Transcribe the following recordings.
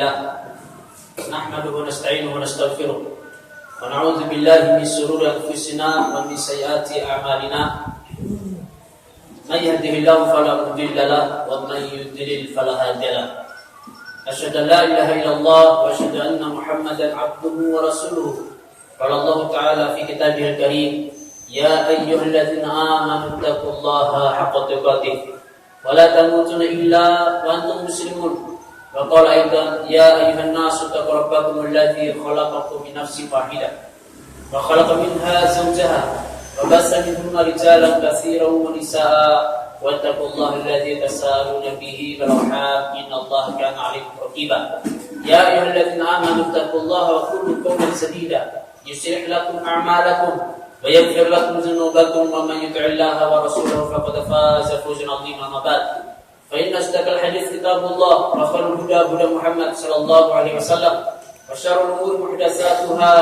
لله نحمده ونستعينه ونستغفره ونعوذ بالله من شرور أنفسنا ومن سيئات أعمالنا من يهده الله فلا مضل له ومن يضلل فلا هادي له أشهد أن لا إله إلا الله وأشهد أن محمدا عبده ورسوله قال الله تعالى في كتابه الكريم يا أيها الذين آمنوا اتقوا الله حق تقاته ولا تموتن إلا وأنتم مسلمون وقال أيضا يا أيها الناس اتقوا ربكم الذي خلقكم من نفس واحدة وخلق منها زوجها وبث منهما رجالا كثيرا ونساء واتقوا الله الذي تساءلون به والأرحام إن الله كان عليكم رقيبا يا أيها الذين آمنوا اتقوا الله وقولوا قولا سديدا يصلح لكم أعمالكم ويغفر لكم ذنوبكم ومن يطع الله ورسوله فقد فاز فوزا عظيما. أما بعد فإن أصدق الحديث كتاب الله وخير الهدى هدى محمد صلى الله عليه وسلم وشر الأمور محدثاتها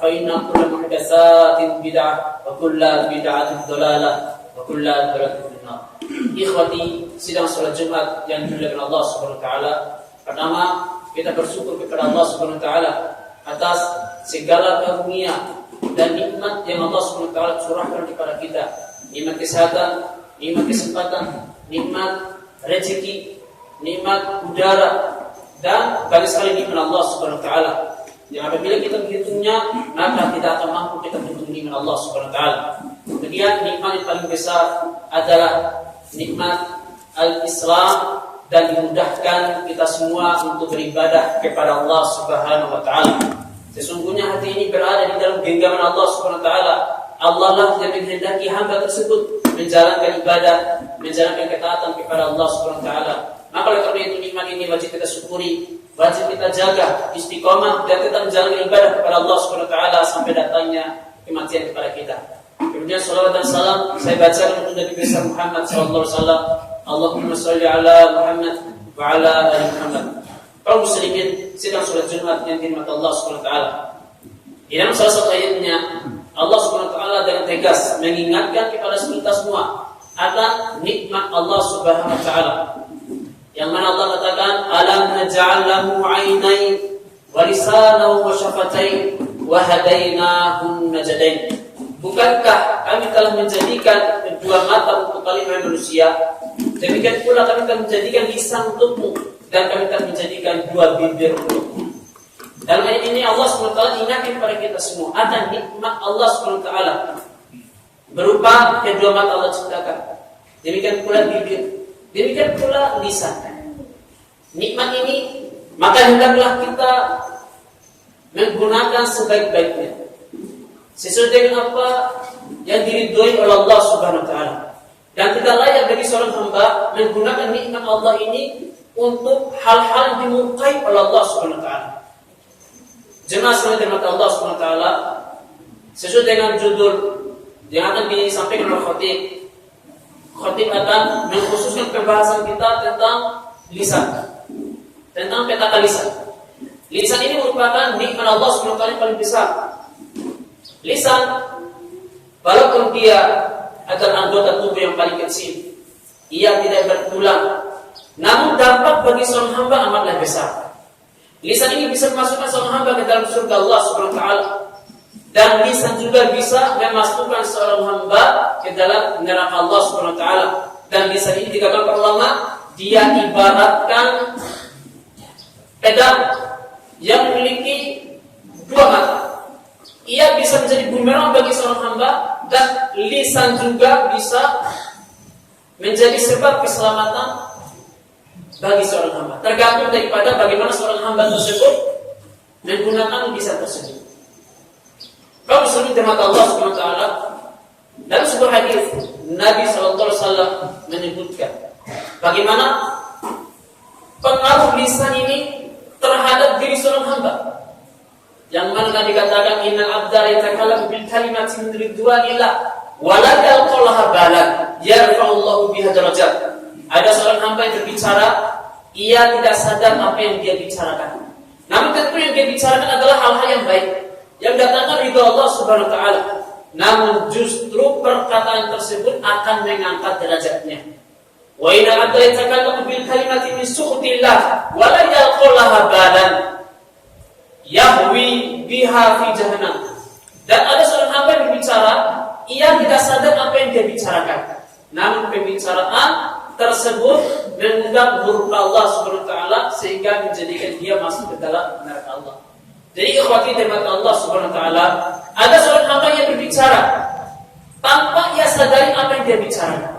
فإن كل محدثات بدعة وكل بدعة ضلالة وكل ضلالة في النار. Ikhwati, sidang salat Jumat yang dimuliakan Allah Subhanahu wa taala. Pertama, kita bersyukur kepada Allah Subhanahu wa taala atas segala karunia dan nikmat yang Allah Subhanahu wa taala curahkan kepada kita. Nikmat kesehatan, nikmat kesempatan, nikmat rezeki, nikmat udara, dan banyak sekali nikmat Allah Subhanahu wa taala. Yang apabila kita menghitungnya, maka kita akan mampu kita menghitung nikmat Allah Subhanahu wa taala. Kemudian nikmat yang paling besar adalah nikmat al-Islam dan dimudahkan kita semua untuk beribadah kepada Allah Subhanahu wa taala. Sesungguhnya hati ini berada di dalam genggaman Allah Subhanahu wa taala. Allah lah yang menghendaki hamba tersebut menjalankan ibadah, menjalankan ketaatan kepada Allah Subhanahu wa taala. Maka oleh karena itu nikmat ini wajib kita syukuri, wajib kita jaga istiqomah dan kita menjalankan ibadah kepada Allah Subhanahu wa taala sampai datangnya kematian kepada kita. Kemudian salawat dan salam saya bacakan untuk Nabi besar Muhammad sallallahu alaihi wasallam. Allahumma shalli ala Muhammad wa ala ali Muhammad. Kaum muslimin, sidang salat Jumat yang dirahmati Allah Subhanahu wa taala. Di dalam salah satu ayatnya Allah Subhanahu wa taala dengan tegas mengingatkan kepada kita semua akan nikmat Allah Subhanahu wa taala. Yang mana Allah katakan alam naj'al lahu 'ainain wa lisanan wa syafatain wa hadainahu najdain. Bukankah kami telah menjadikan kedua mata untuk kalian manusia? Demikian pula kami telah menjadikan lisan untukmu dan kami telah menjadikan dua bibir untukmu. Dalam ayat ini Allah SWT ingatkan kepada kita semua ada nikmat Allah SWT berupa kedua mata Allah ciptakan. Demikian pula bibir, demikian pula lisan. Nikmat ini maka hendaklah kita menggunakan sebaik-baiknya sesuai dengan apa yang diridhoi oleh Allah Subhanahu wa taala. Dan tidak layak bagi seorang hamba menggunakan nikmat Allah ini untuk hal-hal yang dimurkai oleh Allah Subhanahu wa taala. Jemaah sekalian dirahmati Allah Subhanahu wa taala, sesuai dengan judul yang akan disampaikan oleh khatib. Khatib akan mengkhususkan pembahasan kita tentang lisan. Tentang petaka lisan. Lisan ini merupakan nikmat Allah Subhanahu wa taala yang paling besar. Lisan, walaupun dia adalah anggota tubuh yang paling kecil, ia tidak bertulang, namun dampak bagi seorang hamba amatlah besar. Lisan ini bisa memasukkan seorang hamba ke dalam surga Allah Subhanahu wa taala, dan lisan juga bisa memasukkan seorang hamba ke dalam neraka Allah Subhanahu wa taala. Dan lisan ini dikatakan para ulama, dia ibaratkan pedang yang memiliki dua mata. Ia bisa menjadi bumerang bagi seorang hamba dan lisan juga bisa menjadi sebab keselamatan bagi seorang hamba. Tergantung daripada bagaimana seorang hamba tersebut menggunakan lisan tersebut. Kalau muslimin dirahmati Allah Subhanahu wa taala, dalam sebuah hadis Nabi sallallahu alaihi wasallam menyebutkan bagaimana pengaruh lisan ini terhadap diri seorang hamba. Yang mana Nabi katakan innal abda yatakallamu bil kalimati min ridwanillah wa la yalqallaha balan yarfa'ullahu biha darajat. Ada seorang hamba yang berbicara, ia tidak sadar apa yang dia bicarakan. Namun tentu yang dia bicarakan adalah hal-hal yang baik yang datangkan ridha Allah Subhanahu wa taala. Namun justru perkataan tersebut akan mengangkat derajatnya. Wa in abda yatakallamu bil kalimati min sukhatillah wa la yalqallaha balan yahwi biha fi jahannam. Dan ada seorang hamba yang berbicara, ia tidak sadar apa yang dia bicarakan. Namun pembicaraan tersebut mengundang murka Allah Subhanahu wa taala sehingga menjadikan dia masuk ke dalam neraka Allah. Jadi ikhwati dirahmati Allah Subhanahu wa taala, ada seorang hamba yang berbicara tanpa ia sadari apa yang dia bicarakan.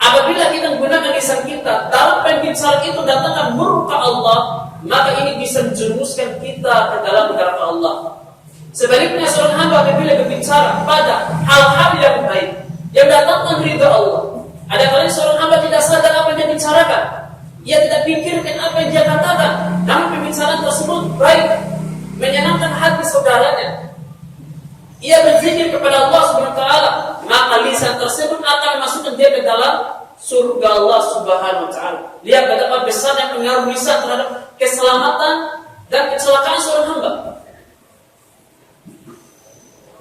Apabila kita menggunakan lisan kita dalam pembicaraan itu datangkan murka Allah, maka ini bisa menjerumuskan kita ke dalam neraka Allah. Sebaliknya seorang hamba apabila berbicara pada hal-hal yang baik yang datangkan ridha Allah, ada kalanya seorang hamba tidak sadar apa yang dia bicarakan, ia tidak pikirkan apa yang dia katakan, namun pembicaraan tersebut baik, menyenangkan hati saudaranya, ia berzikir kepada Allah Subhanahu wa taala, maka lisan tersebut akan masukkan dia ke dalam surga Allah Subhanahu wa taala. Lihat betapa besarnya pengaruh lisan terhadap keselamatan dan kecelakaan seorang hamba.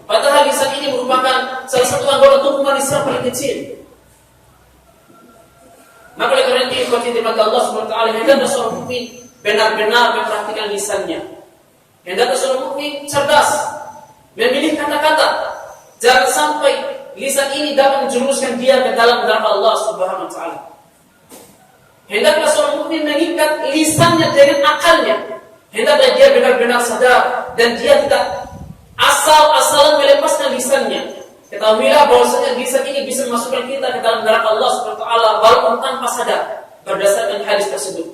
Padahal lisan ini merupakan salah satu anggota tubuh manusia paling kecil. Maka oleh karena itu, ikhwati dirahmati Allah Subhanahu wa taala, hendaknya seorang mukmin benar-benar memperhatikan lisannya. Hendaknya seorang mukmin cerdas, memilih kata-kata. Jangan sampai lisan ini dapat menjerumuskan dia ke dalam neraka Allah Subhanahu wa taala. Hendaknya seorang mukmin mengikat lisannya dengan akalnya. Hendaknya dia benar-benar sadar dan dia tidak asal-asalan melepaskan lisannya. Ketahuilah bahwasanya lisan ini bisa memasukkan kita ke dalam neraka Allah Subhanahu wa taala walaupun tanpa sadar berdasarkan hadis tersebut.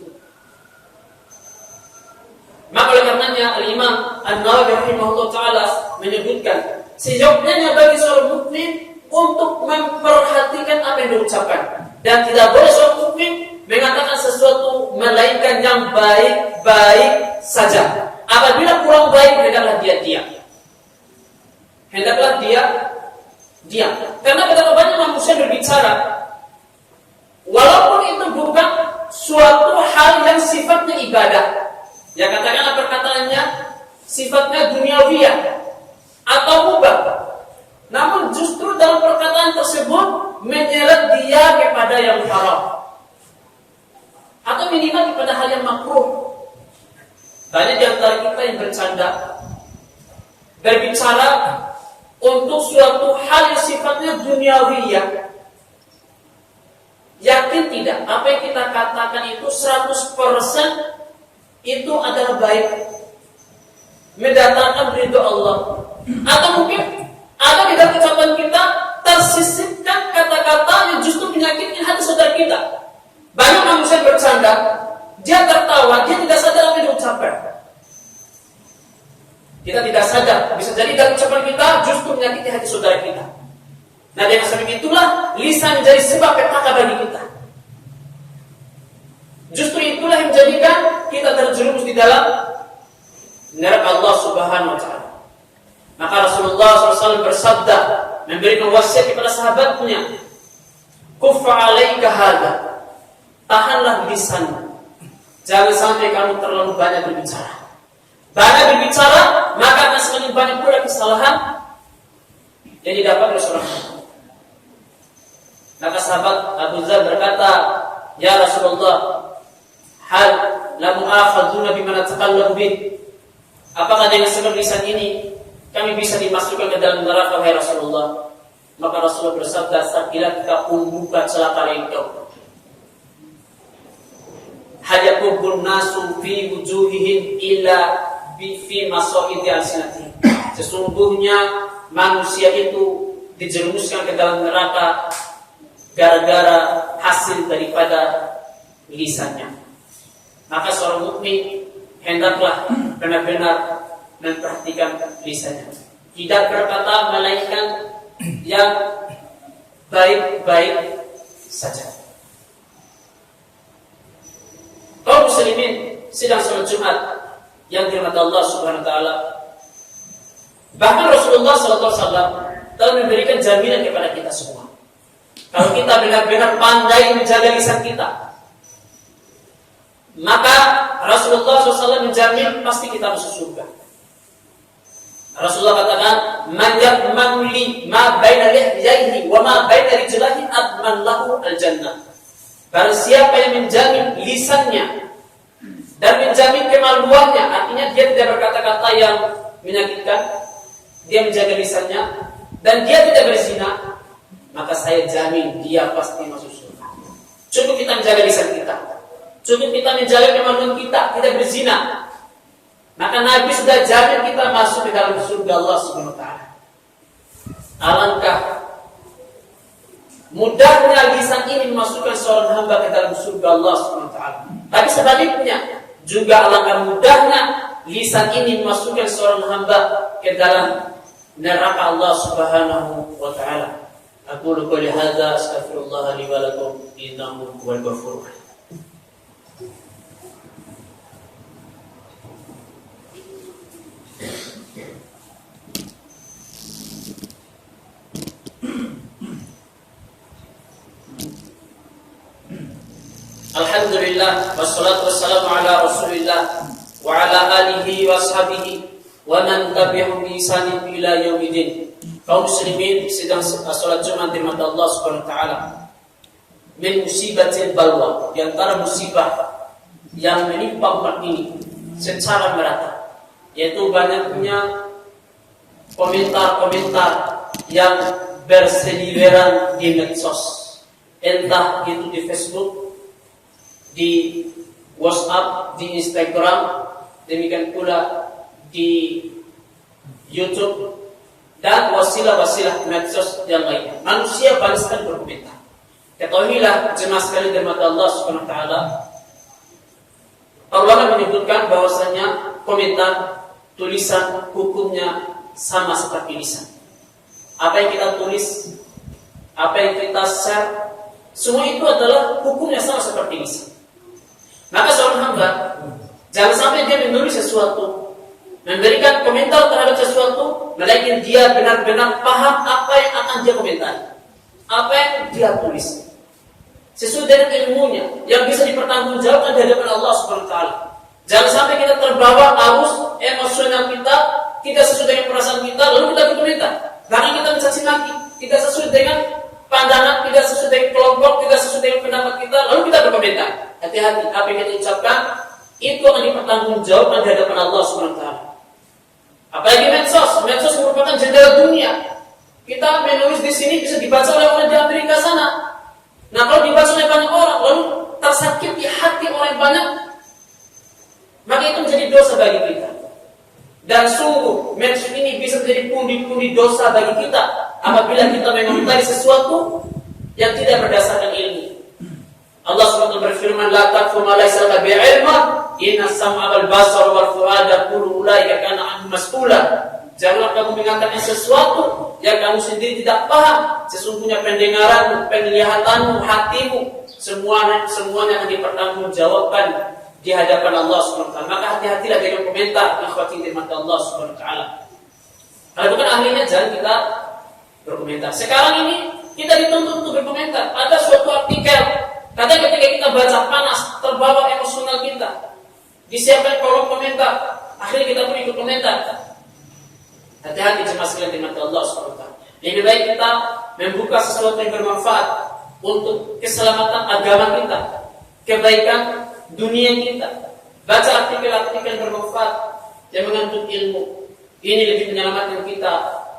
Maka oleh karenanya Al-Imam An-Nawawi rahimahullah taala menyebutkan sejauhnya bagi seorang mukmin untuk memperhatikan apa yang diucapkan dan tidak boleh seorang mukmin mengatakan sesuatu melainkan yang baik-baik saja. Apabila kurang baik, hendaklah dia diam. Hendaklah dia diam. Karena betapa banyak manusia berbicara, walaupun itu bukan suatu hal yang sifatnya ibadah. Ya katakanlah perkataannya sifatnya duniawiyah atau mubah. Namun justru dalam perkataan tersebut menyeret dia kepada yang haram. Atau minimal kepada hal yang makruh. Banyak di antara kita yang bercanda, berbicara untuk suatu hal yang sifatnya duniawiyah. Yakin tidak, apa yang kita katakan itu 100% itu adalah baik, mendatangkan ridho Allah. Atau mungkin ada di dalam ucapan kita tersisipkan kata-kata yang justru menyakitkan hati saudara kita. Banyak manusia bercanda, dia tertawa, dia tidak sadar apa yang diucapkan. Kita tidak sadar, bisa jadi dalam ucapan kita justru menyakiti hati saudara kita. Nah dengan sebab itulah lisan menjadi sebab petaka bagi kita. Justru itulah yang menjadikan kita terjerumus di dalam neraka Allah Subhanahu wa taala. Maka Rasulullah SAW bersabda, memberikan wasiat kepada sahabatnya, kuffa alaika hadza, tahanlah lisanmu, jangan sampai kamu terlalu banyak berbicara. Banyak berbicara, maka akan semakin banyak pula kesalahan yang didapat oleh seorang hamba. Maka sahabat Abu Dzar berkata, ya Rasulullah, hal la mu'akhaduna bima natakallamu bih, apakah dengan sebab lisan ini kami bisa dimasukkan ke dalam neraka, wahai Rasulullah? Maka Rasulullah bersabda, sakilatka ummuka, celaka engkau. Hajatubun nasu fi wujuhihim illa fi masoidi alsinati. Sesungguhnya manusia itu dijerumuskan ke dalam neraka gara-gara hasil daripada lisannya. Maka seorang mukmin hendaklah benar-benar memperhatikan lisannya, tidak berkata melainkan yang baik-baik saja. Kaum muslimin sedang salat Jumat yang dirahmati Allah Subhanahu wa taala. Bahkan Rasulullah sallallahu alaihi wasallam telah memberikan jaminan kepada kita semua. Kalau kita benar-benar pandai menjaga lisan kita, maka Rasulullah SAW menjamin pasti kita masuk surga. Rasulullah katakan, man ya'manu li ma baina lihyaihi wa ma baina rijlaihi adman lahu al-jannah. Barang siapa yang menjamin lisannya dan menjamin kemaluannya, artinya dia tidak berkata-kata yang menyakitkan, dia menjaga lisannya dan dia tidak berzina, maka saya jamin dia pasti masuk surga. Cukup kita menjaga lisan kita, cukup kita menjaga kemaluan kita, tidak berzina, maka Nabi sudah jamin kita masuk ke dalam surga Allah Subhanahu wa taala. Alangkah mudahnya lisan ini memasukkan seorang hamba ke dalam surga Allah Subhanahu wa taala. Tapi sebaliknya juga alangkah mudahnya lisan ini memasukkan seorang hamba ke dalam neraka Allah Subhanahu wa taala. Aqulu qouli hadza astaghfirullah li wa lakum innahu huwal ghafurur rahim. Alhamdulillah wassalatu wassalamu ala Rasulillah wa ala alihi wa ashabihi wa man tabi'ahum bi ihsanin ila yaumil. Kaum muslimin sedang salat Jumat di mata Allah Subhanahu wa taala. Min musibatil balwa, di antara musibah yang menimpa umat ini secara merata, yaitu banyaknya komentar-komentar yang berseliweran di medsos, entah itu di Facebook, di WhatsApp, di Instagram, demikian pula di YouTube dan wasilah-wasilah medsos yang lainnya. Manusia banyak sekali berkomentar. Ketahuilah jemaah sekali dari mata Allah Subhanahu wa taala, Allah menyebutkan bahwasanya komentar, tulisan hukumnya sama seperti lisan. Apa yang kita tulis, apa yang kita share, semua itu adalah hukumnya sama seperti lisan. Maka seorang hamba jangan sampai dia menulis sesuatu, memberikan komentar terhadap sesuatu, melainkan dia benar-benar paham apa yang akan dia komentar, apa yang dia tulis, sesuai dengan ilmunya yang bisa dipertanggungjawabkan di hadapan Allah Subhanahu wa taala. Jangan sampai kita terbawa arus emosional kita, tidak sesuai dengan perasaan kita, lalu kita berkomentar. Bahkan kita mencaci maki, tidak sesuai dengan pandangan, tidak sesuai dengan kelompok, tidak sesuai dengan pendapat kita, lalu kita berkomentar. Hati-hati, apa yang kita ucapkan itu akan dipertanggungjawabkan di hadapan Allah Subhanahu wa taala. Apalagi medsos merupakan jendela dunia. Kita menulis di sini bisa dibaca oleh orang di Amerika sana. Nah, kalau dibaca oleh banyak orang, lalu tersakiti hati orang banyak, maka itu menjadi dosa bagi kita. Dan sungguh medsos ini bisa menjadi pundi-pundi dosa bagi kita apabila kita mengomentari sesuatu yang tidak berdasarkan ilmu. Allah SWT berfirman, la taqfu ma laysa laka bi'ilmin, inna as-sam'a wal basara wal fu'ada kullu ulaika kana anhu mas'ula. Janganlah kamu mengatakan sesuatu yang kamu sendiri tidak paham. Sesungguhnya pendengaranmu, penglihatanmu, hatimu, semuanya akan dipertanggungjawabkan di hadapan Allah SWT. Maka hati-hatilah dengan komentar ikhwati di mata Allah SWT. Kalau bukan ahlinya, jangan kita berkomentar. Sekarang ini kita dituntut untuk berkomentar. Ada suatu artikel, kadang ketika kita baca panas, terbawa emosional kita, disiapkan kolom komentar, akhirnya kita pun ikut komentar. Hati-hati jemaah sekalian di mata Allah SWT. Lebih baik kita membuka sesuatu yang bermanfaat untuk keselamatan agama kita, kebaikan dunia kita. Baca artikel-artikel yang bermanfaat yang mengandung ilmu. Ini lebih menyelamatkan kita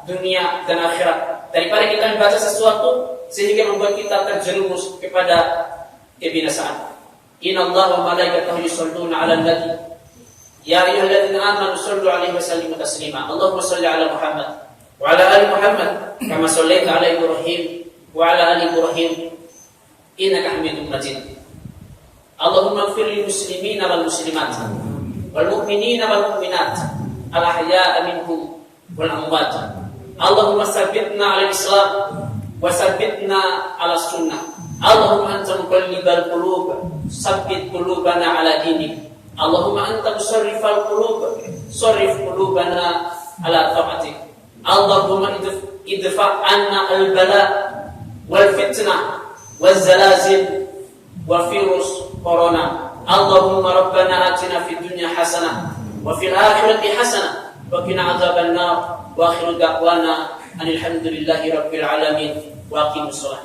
dunia dan akhirat daripada kita membaca sesuatu sehingga membuat kita terjerumus kepada kebinasaan. Inna Allah wa malaikatahu yusholluna 'alan nabi. Ya ayyuhalladzina amanu shollu 'alaihi wa sallimu taslima. Allahumma shalli 'ala Muhammad wa 'ala ali Muhammad kama shallaita 'ala Ibrahim wa 'ala ali Ibrahim innaka Hamidum Majid. Allahumma ighfir lil muslimina wal muslimat wal mu'minina wal mu'minat al ahya'a minhum wal amwat. Allahumma tsabbitna 'ala al-islam wa tsabbitna 'ala sunnah. Allahumma anta muqallibal qulub, tsabbit qulubana 'ala dinik. Allahumma anta musarrifal qulub, sarrif qulubana 'ala ta'atik. Allahumma idfa' 'anna al-bala wal fitnah wal zalazil wa virus corona. Allahumma rabbana atina fid dunya hasanah wa fil akhirati hasanah wa qina adzabannar. Wa akhiru da'wana alhamdulillahi rabbil alamin wa aqimus shalah.